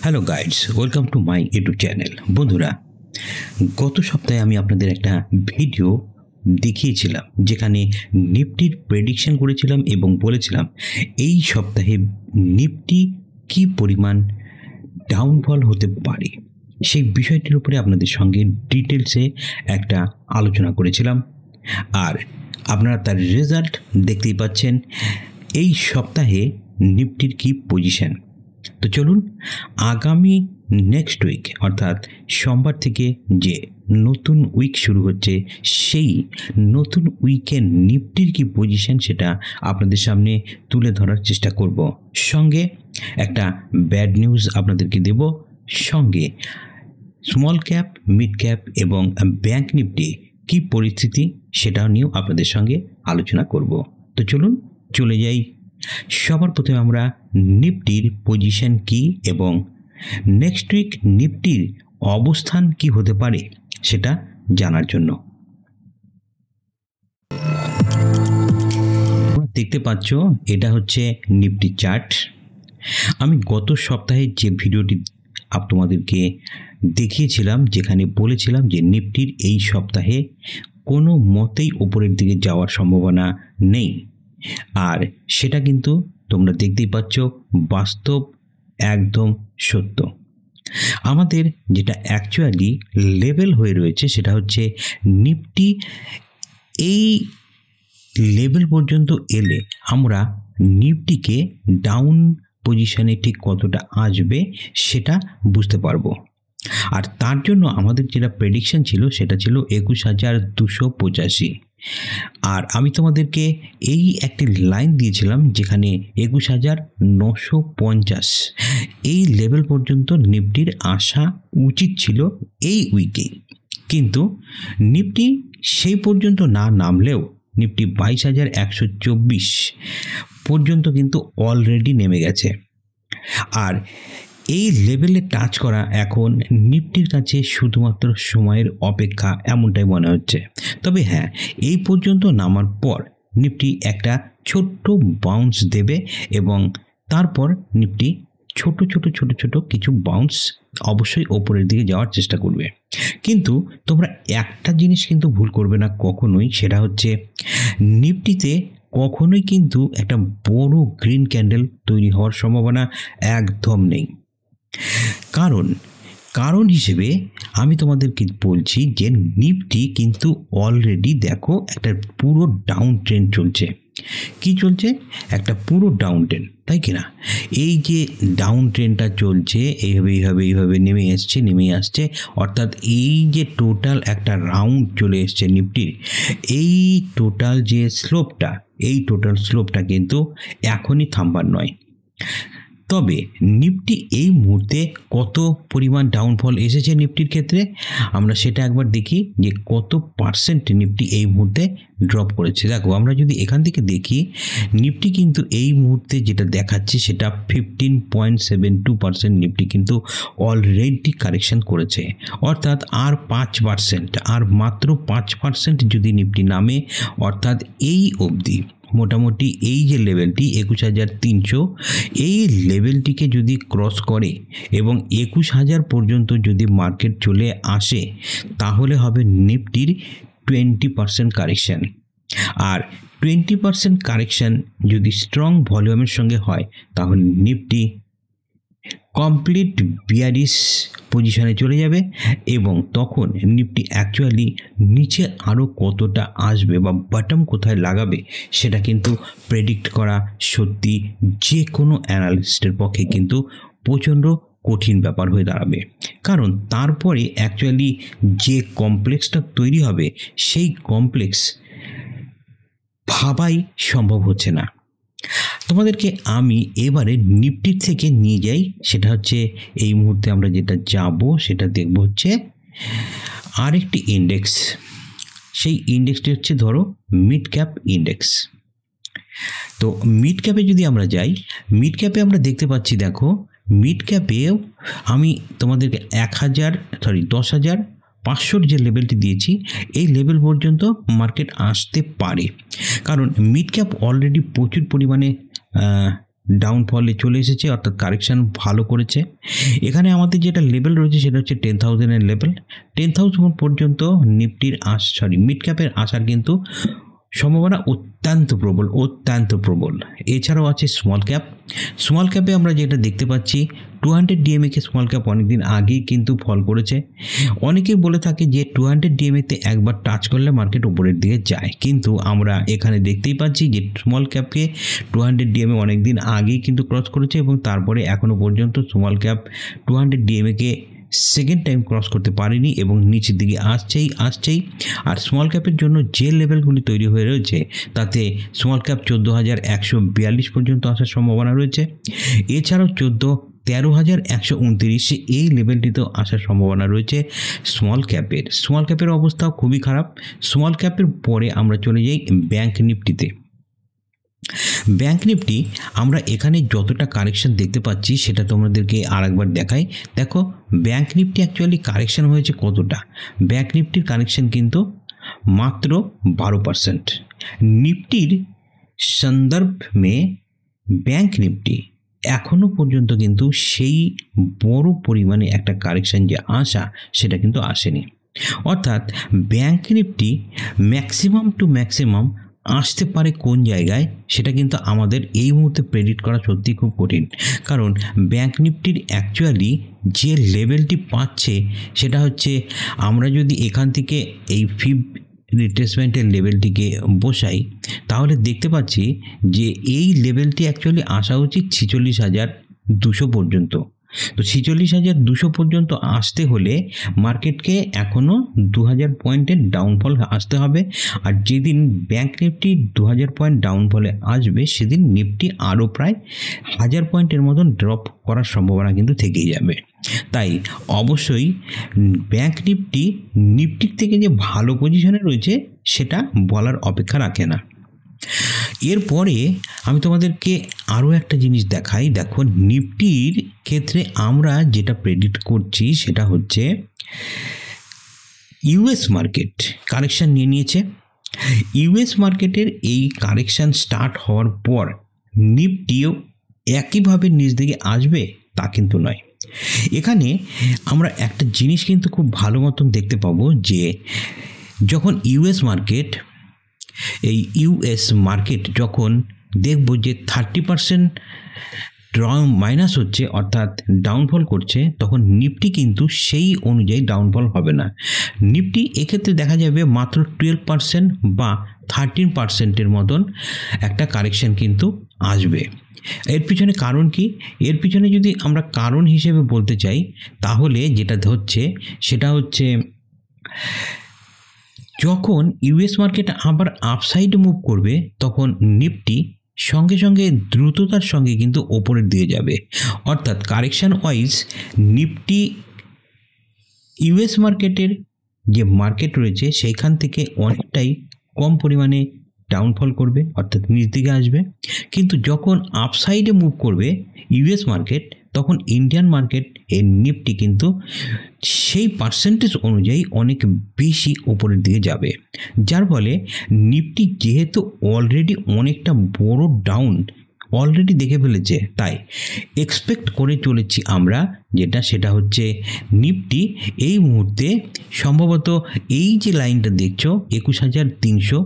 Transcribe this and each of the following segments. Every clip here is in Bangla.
Hello guides, welcome to my YouTube channel. বন্ধুরা, গত সপ্তাহে আমি আপনাদের একটা ভিডিও দেখিয়েছিলাম যেখানে নিফটির প্রেডিকশন করেছিলাম এবং বলেছিলাম এই সপ্তাহে নিফটি কী পরিমাণ ডাউনফল হতে পারে। সেই বিষয়টির উপরে আপনাদের সঙ্গে ডিটেলসে একটা আলোচনা করেছিলাম, আর আপনারা তার রেজাল্ট দেখতেই পাচ্ছেন। এই সপ্তাহে নিফটির কী পজিশন, তো চলুন আগামী নেক্সট উইক অর্থাৎ সোমবার থেকে যে নতুন উইক শুরু হচ্ছে সেই নতুন উইকের নিফটির কি পজিশন সেটা আপনাদের সামনে তুলে ধরার চেষ্টা করব। সঙ্গে একটা ব্যাড নিউজ আপনাদেরকে দেব, সঙ্গে স্মল ক্যাপ, মিড ক্যাপ এবং ব্যাংক নিফটি কি পরিস্থিতি সেটাও নিয়েও আপনাদের সঙ্গে আলোচনা করব। তো চলুন চলে যাই। সবার প্রথমে আমরা নিফটির পজিশন কি এবং নেক্সট উইক নিফটির অবস্থান কি হতে পারে সেটা জানার জন্য দেখতে পাচ্ছ এটা হচ্ছে নিফটি চার্ট। আমি গত সপ্তাহে যে ভিডিওটি তোমাদেরকে দেখিয়েছিলাম যেখানে বলেছিলাম যে নিফটির এই সপ্তাহে কোনো মতেই উপরের দিকে যাওয়ার সম্ভাবনা নেই, আর সেটা কিন্তু তোমরা দেখতেই পাচ্ছ বাস্তব একদম সত্য। আমাদের যেটা অ্যাকচুয়ালি লেভেল হয়ে রয়েছে সেটা হচ্ছে নিফটি এই লেভেল পর্যন্ত এলে আমরা নিফটিকে ডাউন পজিশনে ঠিক কতটা আসবে সেটা বুঝতে পারবো। আর তার জন্য আমাদের যেটা প্রেডিকশন ছিল সেটা ছিল 21,285, আর আমি তোমাদেরকে এই একটি লাইন দিয়েছিলাম যেখানে 21,950 এই লেভেল পর্যন্ত নিফটির আসা উচিত ছিল এই উইকে। কিন্তু নিফটি সেই পর্যন্ত না নামলেও নিফটি 22,124 পর্যন্ত কিন্তু অলরেডি নেমে গেছে, আর এই লেভেলে টাচ করা এখন নিফটির কাছে শুধুমাত্র সময়ের অপেক্ষা এমনটাই মনে হচ্ছে। তবে হ্যাঁ, এই পর্যন্ত নামার পর নিফটি একটা ছোট্ট বাউন্স দেবে এবং তারপর নিফটি ছোট ছোট কিছু বাউন্স অবশ্যই ওপরের দিকে যাওয়ার চেষ্টা করবে। কিন্তু তোমরা একটা জিনিস কিন্তু ভুল করবে না কখনোই, সেটা হচ্ছে নিফটিতে কখনোই কিন্তু একটা বড় গ্রিন ক্যান্ডেল তৈরি হওয়ার সম্ভাবনা একদম নেই। কারণ হিসেবে আমি তোমাদেরকে বলছি যে নিফটি কিন্তু অলরেডি দেখো একটা পুরো ডাউন ট্রেন্ড চলছে। কি চলছে? একটা পুরো ডাউন ট্রেন্ড, তাই কি না? এই যে ডাউন ট্রেন্ডটা চলছে এইভাবে নেমে আসছে, অর্থাৎ এই যে টোটাল একটা রাউন্ড চলে এসছে নিফটির, এই টোটাল যে স্লোপটা কিন্তু এখনই থামবার নয়। তবে নিফটি এই মুহূর্তে কত পরিমাণ ডাউনফল এসেছে নিফটির ক্ষেত্রে আমরা সেটা একবার দেখি যে কত পার্সেন্ট নিফটি এই মুহূর্তে ড্রপ করেছে। দেখো, আমরা যদি এখান থেকে দেখি নিফটি কিন্তু এই মুহূর্তে যেটা দেখাচ্ছে সেটা 15.72% নিফটি কিন্তু অলরেডি কারেকশন করেছে, অর্থাৎ আর 5%, আর মাত্র 5% যদি নিফটি নামে, অর্থাৎ এই অবধি মোটামুটি এই যে লেভেলটি 21,300 এই লেভেলটিকে যদি ক্রস করে এবং 21,000 পর্যন্ত যদি মার্কেট চলে আসে তাহলে হবে নিফটির 20% কারেকশান। আর 20% কারেকশান যদি স্ট্রং ভলিউমের সঙ্গে হয় তাহলে নিফটি কমপ্লিট বিয়ারিশ পজিশনে চলে যাবে এবং তখন নিফটি অ্যাকচুয়ালি নিচে আরও কতটা আসবে বা বটম কোথায় লাগাবে সেটা কিন্তু প্রেডিক্ট করা সত্যি যে কোনো অ্যানালিস্টের পক্ষে কিন্তু প্রচণ্ড কঠিন ব্যাপার হয়ে দাঁড়াবে। কারণ তারপরে অ্যাকচুয়ালি যে কমপ্লেক্সটা তৈরি হবে সেই কমপ্লেক্স ভাবাই সম্ভব হচ্ছে না। তোমাদেরকে আমি এবারে নিফটির থেকে নিয়ে যাই, সেটা হচ্ছে এই মুহূর্তে আমরা যেটা যাব সেটা দেখব হচ্ছে আরেকটি ইন্ডেক্স। সেই ইন্ডেক্সটি হচ্ছে ধরো মিড ক্যাপ ইন্ডেক্স। তো মিড ক্যাপে যদি আমরা যাই, মিড ক্যাপে আমরা দেখতে পাচ্ছি, দেখো মিড ক্যাপেও আমি তোমাদেরকে 10,500 যে লেভেলটি দিয়েছি এই লেভেল পর্যন্ত মার্কেট আসতে পারে, কারণ মিড ক্যাপ অলরেডি প্রচুর পরিমাণে ডাউনফলে চলে এসেছে, অর্থাৎ কারেকশান ভালো করেছে। এখানে আমাদের যেটা লেভেল রয়েছে সেটা হচ্ছে 10,000-এর লেভেল। 10,000 পর্যন্ত নিফটির মিড ক্যাপের আসার কিন্তু সম্ভাবনা অত্যন্ত প্রবল। এছাড়াও আছে স্মল ক্যাপে আমরা যেটা দেখতে পাচ্ছি 200 ডিএমএকে স্মল ক্যাপ অনেকদিন আগেই কিন্তু ফল করেছে। অনেকেই বলে থাকে যে 200 ডিএমএতে একবার টাচ করলে মার্কেট উপরের দিকে যায়, কিন্তু আমরা এখানে দেখতেই পাচ্ছি যে স্মল ক্যাপকে 200 ডিএমএ অনেকদিন আগেই কিন্তু ক্রস করেছে এবং তারপরে এখনও পর্যন্ত স্মল ক্যাপ 200 ডিএমএকে সেকেন্ড টাইম ক্রস করতে পারেনি এবং নিচের দিকে আসছেই। আর স্মল ক্যাপের জন্য যে লেভেলগুলি তৈরি হয়ে রয়েছে তাতে স্মল ক্যাপ 14,142 পর্যন্ত আসার সম্ভাবনা রয়েছে। এছাড়াও 13,129 এই লেভেলটিতেও আসার সম্ভাবনা রয়েছে স্মল ক্যাপের অবস্থাও খুবই খারাপ। স্মল ক্যাপের পরে আমরা চলে যাই ব্যাংক নিফটিতে। ব্যাংক নিফটি আমরা এখানে যতটা কারেকশন দেখতে পাচ্ছি সেটা তোমাদেরকে আর একবার দেখাই। দেখো ব্যাংক নিফটি অ্যাকচুয়ালি কারেকশন হয়েছে কতটা। ব্যাংক নিফটির কারেকশন কিন্তু মাত্র 12%। নিফটির সন্দর্ভ মে ব্যাংক নিফটি এখনও পর্যন্ত কিন্তু সেই বড় পরিমাণে একটা কারেকশন যে আসা সেটা কিন্তু আসেনি। অর্থাৎ ব্যাংক নিফটি ম্যাক্সিমাম আসতে পারে কোন জায়গায় সেটা কিন্তু আমাদের এই মুহূর্তে প্রেডিক্ট করা সত্যি খুব কঠিন। কারণ ব্যাংক নিফটির অ্যাকচুয়ালি যে লেভেলটি পাচ্ছে সেটা হচ্ছে, আমরা যদি এখান থেকে এই রিট্রেসমেন্টের লেভেলটিকে বসাই তাহলে দেখতে পাচ্ছি যে এই লেভেলটি অ্যাকচুয়ালি আসা উচিত 46,200 পর্যন্ত। তো 46,200 পর্যন্ত আসতে হলে মার্কেটকে এখনও 2,000 পয়েন্টের ডাউনফল আসতে হবে। আর যেদিন ব্যাংক নিফটি 2,000 পয়েন্ট ডাউনফলে আসবে সেদিন নিফটি আরও প্রায় 1,000 পয়েন্টের মতন ড্রপ করার সম্ভাবনা কিন্তু থেকেই যাবে। তাই অবশ্যই ব্যাংক নিফটির থেকে যে ভালো পজিশনে রয়েছে সেটা বলার অপেক্ষা রাখে না। এরপরে আমি তোমাদেরকে আরও একটা জিনিস দেখাই। দেখো নিফটির ক্ষেত্রে আমরা যেটা প্রেডিক্ট করছি সেটা হচ্ছে ইউএস মার্কেট কারেকশান নিয়েছে। ইউএস মার্কেটের এই কারেকশান স্টার্ট হওয়ার পর নিফটিও একইভাবে নিচ দিকে আসবে তা কিন্তু নয়। এখানে আমরা একটা জিনিস কিন্তু খুব ভালো মতন দেখতে পাবো যে যখন ইউএস মার্কেট যখন দেখব যে 30% মাইনাস হচ্ছে, অর্থাৎ ডাউনফল করছে, তখন নিফটি কিন্তু সেই অনুযায়ী ডাউনফল হবে না। নিফটি এক্ষেত্রে দেখা যাবে মাত্র 12% বা 13%-এর মতন একটা কারেকশন কিন্তু আসবে। এর পিছনে কারণ কি? এর পিছনে যদি আমরা কারণ হিসেবে বলতে চাই তাহলে যেটা হচ্ছে সেটা হচ্ছে যখন ইউএস মার্কেট আবার আপসাইড মুভ করবে তখন নিফটি সঙ্গে সঙ্গে দ্রুততার সঙ্গে কিন্তু ওপরের দিকে যাবে। অর্থাৎ কারেকশান ওয়াইজ নিফটি ইউএস মার্কেটের যে মার্কেট রয়েছে সেইখান থেকে অনেকটাই কম পরিমাণে ডাউনফল করবে, অর্থাৎ নিচ দিকে আসবে। কিন্তু যখন আপসাইডে মুভ করবে ইউএস মার্কেট তখন ইন্ডিয়ান মার্কেট এর নিফটি কিন্তু সেই পার্সেন্টেজ অনুযায়ী অনেক বেশি উপরের দিকে যাবে। যার ফলে নিফটি যেহেতু অলরেডি অনেকটা বড় ডাউন অলরেডি দেখে ফেলেছে, তাই এক্সপেক্ট করে চলেছি আমরা সেটা হচ্ছে নিফটি এই মুহূর্তে সম্ভবত এই যে লাইনটা দেখছো 21,300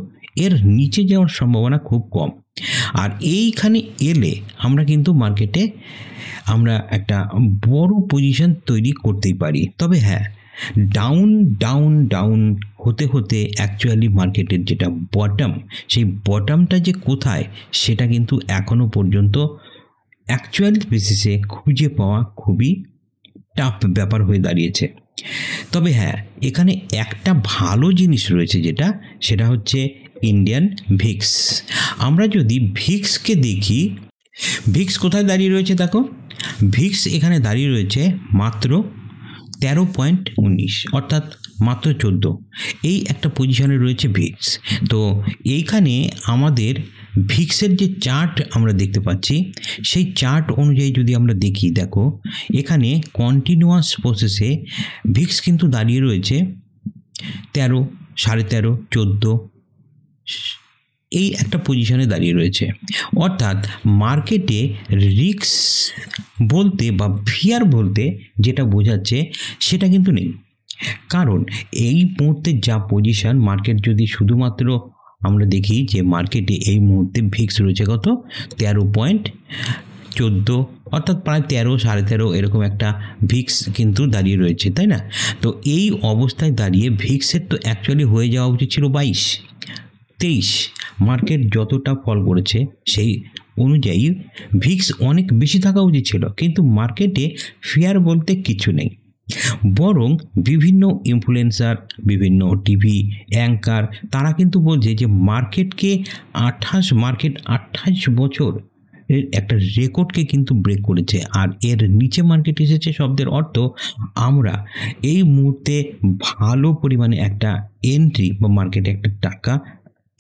এর নিচে যাওয়ার সম্ভাবনা খুব কম। আর এইখানে এলে আমরা কিন্তু মার্কেটে আমরা একটা বড় পজিশন তৈরি করতেই পারি। তবে হ্যাঁ, ডাউন হতে হতে অ্যাকচুয়ালি মার্কেটের যেটা বটম, সেই বটমটা যে কোথায় সেটা কিন্তু এখনও পর্যন্ত অ্যাকচুয়াল বেসিসে খুঁজে পাওয়া খুবই টাফ ব্যাপার হয়ে দাঁড়িয়েছে। তবে হ্যাঁ, এখানে একটা ভালো জিনিস রয়েছে সেটা হচ্ছে ইন্ডিয়ান ভিক্স। আমরা যদি ভিক্সকে দেখি, ভিক্স কোথায় দাঁড়িয়ে রয়েছে দেখো, ভিক্স এখানে দাঁড়িয়ে রয়েছে মাত্র 13.19 অর্থাৎ মাত্র 14, এই একটা পজিশনে রয়েছে ভিক্স। তো এইখানে আমাদের ভিক্সের যে চার্ট আমরা দেখতে পাচ্ছি সেই চার্ট অনুযায়ী যদি আমরা দেখি, দেখো এখানে কন্টিনিউয়াস প্রসেসে ভিক্স কিন্তু দাঁড়িয়ে রয়েছে 13, 13.5, 14, এই একটা পজিশনে দাঁড়িয়ে রয়েছে। অর্থাৎ মার্কেটে রিস্ক বলতে বা ফিয়ার বলতে যেটা বোঝাচ্ছে সেটা কিন্তু নেই। কারণ এই মুহূর্তে যা পজিশন, মার্কেট যদি শুধুমাত্র আমরা দেখি যে মার্কেটে এই মুহূর্তে ভিক্স রয়েছে কত 13.14, অর্থাৎ প্রায় 13 13.5 এরকম একটা ভিক্স কিন্তু দাঁড়িয়ে রয়েছে, তাই না? তো এই অবস্থায় দাঁড়িয়ে ভিক্সের তো অ্যাকচুয়ালি হয়ে যাওয়া উচিত ছিল 22-23। মার্কেট যতটা ফল করেছে সেই অনুযায়ী ভিক্স অনেক বেশি থাকা উচিত ছিল, কিন্তু মার্কেটে ফেয়ার বলতে কিছু নেই। বরং বিভিন্ন ইনফ্লুয়েন্সার, বিভিন্ন টিভি অ্যাঙ্কার তারা কিন্তু বলছে যে মার্কেটকে 28 বছর এর একটা রেকর্ডকে কিন্তু ব্রেক করেছে, আর এর নিচে মার্কেট এসেছে। শব্দের অর্থ আমরা এই মুহূর্তে ভালো পরিমাণে একটা এন্ট্রি বা মার্কেটে একটা টাকা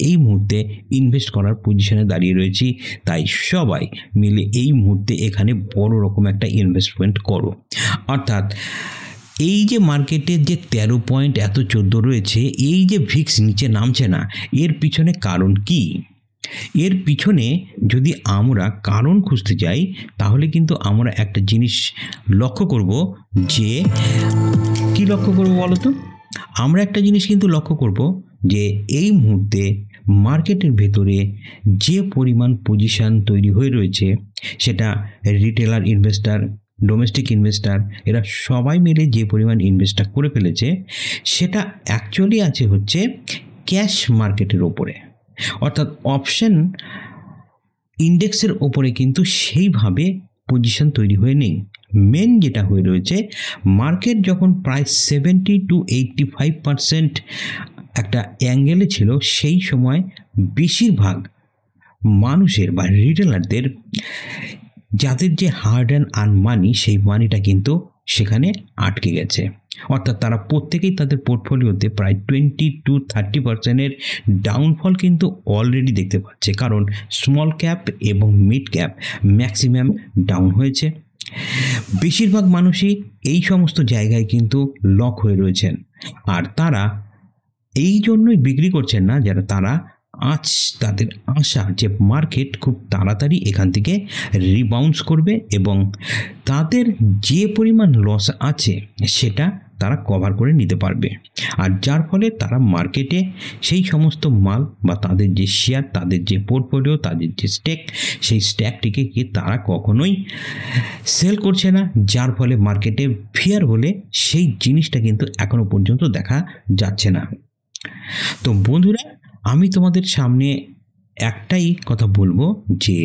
এই মুহূর্তে ইনভেস্ট করার পজিশনে দাঁড়িয়ে রয়েছি। তাই সবাই মিলে এই মুহূর্তে এখানে বড় রকম একটা ইনভেস্টমেন্ট করো। অর্থাৎ এই যে মার্কেটের যে 13.14 রয়েছে, এই যে ভিক্স নিচে নামছে না, এর পিছনে কারণ কি? এর পিছনে যদি আমরা কারণ খুঁজতে যাই তাহলে কিন্তু আমরা একটা জিনিস লক্ষ্য করব। যে কি লক্ষ্য করব বলো তো? আমরা একটা জিনিস কিন্তু লক্ষ্য করব যে এই মুহূর্তে মার্কেটের ভেতরে যে পরিমাণ পজিশন তৈরি হয়ে রয়েছে, সেটা রিটেলার ইনভেস্টার, ডোমেস্টিক ইনভেস্টার, এরা সবাই মিলে যে পরিমাণ ইনভেস্টটা করে ফেলেছে, সেটা অ্যাকচুয়ালি আছে হচ্ছে ক্যাশ মার্কেটের ওপরে। অর্থাৎ অপশন ইন্ডেক্সের ওপরে কিন্তু সেইভাবে পজিশন তৈরি হয়ে নেই। মেন যেটা হয়ে রয়েছে, মার্কেট যখন প্রায় 70-85% একটা অ্যাঙ্গেলে ছিল, সেই সময় বেশিরভাগ মানুষের বা রিটেলারদের যাদের যে হার্ড অ্যান্ড আর্ন মানি, সেই মানিটা কিন্তু সেখানে আটকে গেছে। অর্থাৎ তারা প্রত্যেকেই তাদের পোর্টফোলিওতে প্রায় 20-30%-এর ডাউনফল কিন্তু অলরেডি দেখতে পাচ্ছে। কারণ স্মল ক্যাপ এবং মিড ক্যাপ ম্যাক্সিমাম ডাউন হয়েছে। বেশিরভাগ মানুষই এই সমস্ত জায়গায় কিন্তু লক হয়ে রয়েছেন, আর তারা এই জন্যই বিক্রি করছেন না, যারা তারা আজ তাদের আশা যে মার্কেট খুব তাড়াতাড়ি এখান থেকে রিবাউন্স করবে এবং তাদের যে পরিমাণ লস আছে সেটা তারা কভার করে নিতে পারবে। আর যার ফলে তারা মার্কেটে সেই সমস্ত মাল বা তাদের যে শেয়ার, তাদের যে পোর্টফোলিও, তাদের যে স্টেক, সেই স্ট্যাকটিকে কি তারা কখনোই সেল করছে না, যার ফলে মার্কেটে ফিয়ার বলে সেই জিনিসটা কিন্তু এখনো পর্যন্ত দেখা যাচ্ছে না। তো বন্ধুরা, আমি তোমাদের সামনে একটাই কথা বলবো যে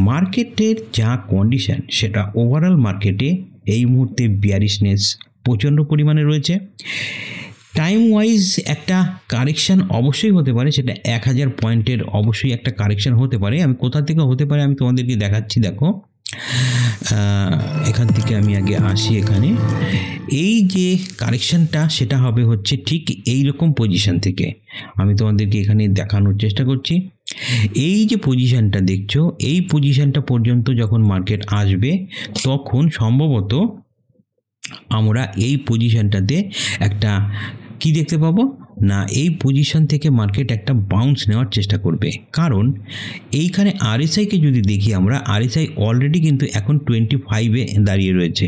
মার্কেটের যা কন্ডিশন, সেটা ওভারঅল মার্কেটে এই মুহূর্তে বিয়ারিশনেস প্রচণ্ড পরিমাণে রয়েছে। টাইম ওয়াইজ একটা কারেকশান অবশ্যই হতে পারে, সেটা 1000 পয়েন্টের অবশ্যই একটা কারেকশান হতে পারে। আমি কোথা থেকে হতে পারে আমি তোমাদেরকে দেখাচ্ছি। দেখো, এখান থেকে আমি আগে আসি। এখানে এই যে কারেকশানটা, সেটা হবে হচ্ছে ঠিক এই রকম পজিশন থেকে। আমি তোমাদেরকে এখানে দেখানোর চেষ্টা করছি। এই যে পজিশনটা দেখছো, এই পজিশনটা পর্যন্ত যখন মার্কেট আসবে, তখন সম্ভবত আমরা এই পজিশনটাতে একটা কি দেখতে পাবো না, এই পজিশন থেকে মার্কেট একটা বাউন্স নেওয়ার চেষ্টা করবে। কারণ এইখানে আরএসআইকে যদি দেখি আমরা, আরএসআই অলরেডি কিন্তু এখন 25-এ দাঁড়িয়ে রয়েছে।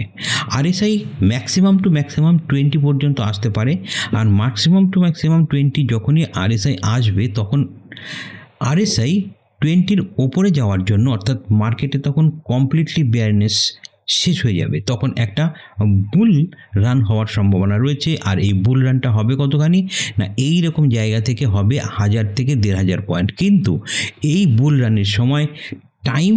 আরএসআই ম্যাক্সিমাম টু ম্যাক্সিমাম 20 পর্যন্ত আসতে পারে, আর ম্যাক্সিমাম টু ম্যাক্সিমাম 20 যখনই আরএসআই আসবে, তখন আরএসআই 20-র ওপরে যাওয়ার জন্য, অর্থাৎ মার্কেটে তখন কমপ্লিটলি বেয়ারনেস শেষ হয়ে যাবে, তখন একটা বুল রান হওয়ার সম্ভাবনা রয়েছে। আর এই বুল রানটা হবে কতখানি না, এই রকম জায়গা থেকে হবে 1000 থেকে 1500 পয়েন্ট। কিন্তু এই বুল রানের সময় টাইম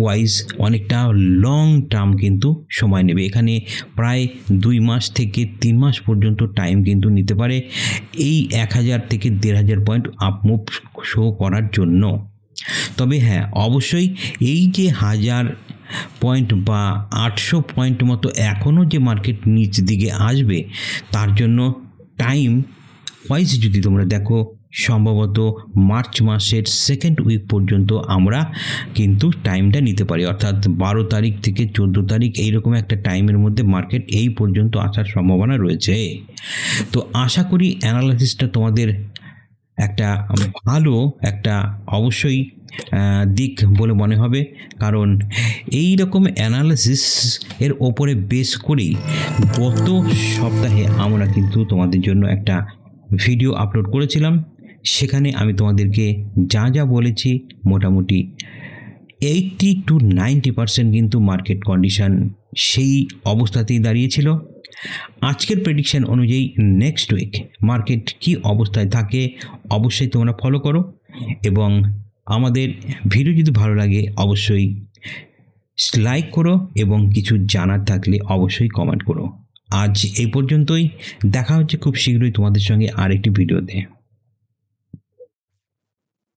ওয়াইজ অনেকটা লং টার্ম কিন্তু সময় নেবে। এখানে প্রায় 2 মাস থেকে 3 মাস পর্যন্ত টাইম কিন্তু নিতে পারে এই 1000 থেকে 1500 পয়েন্ট আপমুভ শো করার জন্য। তবে হ্যাঁ, অবশ্যই এই যে 1000 পয়েন্ট বা 800 পয়েন্ট মতো এখনও যে মার্কেট নিচ দিকে আসবে, তার জন্য টাইম ওয়াইজ যদি তোমরা দেখো, সম্ভবত মার্চ মাসের 2nd উইক পর্যন্ত আমরা কিন্তু টাইমটা নিতে পারি। অর্থাৎ 12 তারিখ থেকে 14 তারিখ এইরকম একটা টাইমের মধ্যে মার্কেট এই পর্যন্ত আসার সম্ভাবনা রয়েছে। তো আশা করি অ্যানালাইসিসটা তোমাদের একটা ভালো একটা অবশ্যই দিক বলে মনে হবে, কারণ এই রকম অ্যানালিসিস এর ওপরে বেস করেই গত সপ্তাহে আমরা কিন্তু তোমাদের জন্য একটা ভিডিও আপলোড করেছিলাম। সেখানে আমি তোমাদেরকে যা যা বলেছি মোটামুটি 80 to 90% কিন্তু মার্কেট কন্ডিশন সেই অবস্থাতেই দাঁড়িয়েছিল। আজকের প্রেডিকশন অনুযায়ী নেক্সট উইক মার্কেট কি অবস্থায় থাকে অবশ্যই তোমরা ফলো করো, এবং আমাদের ভিডিও যদি ভালো লাগে অবশ্যই লাইক করো, এবং কিছু জানার থাকলে অবশ্যই কমেন্ট করো। আজ এই পর্যন্তই, দেখা হচ্ছে খুব শীঘ্রই তোমাদের সঙ্গে আরেকটি ভিডিওতে।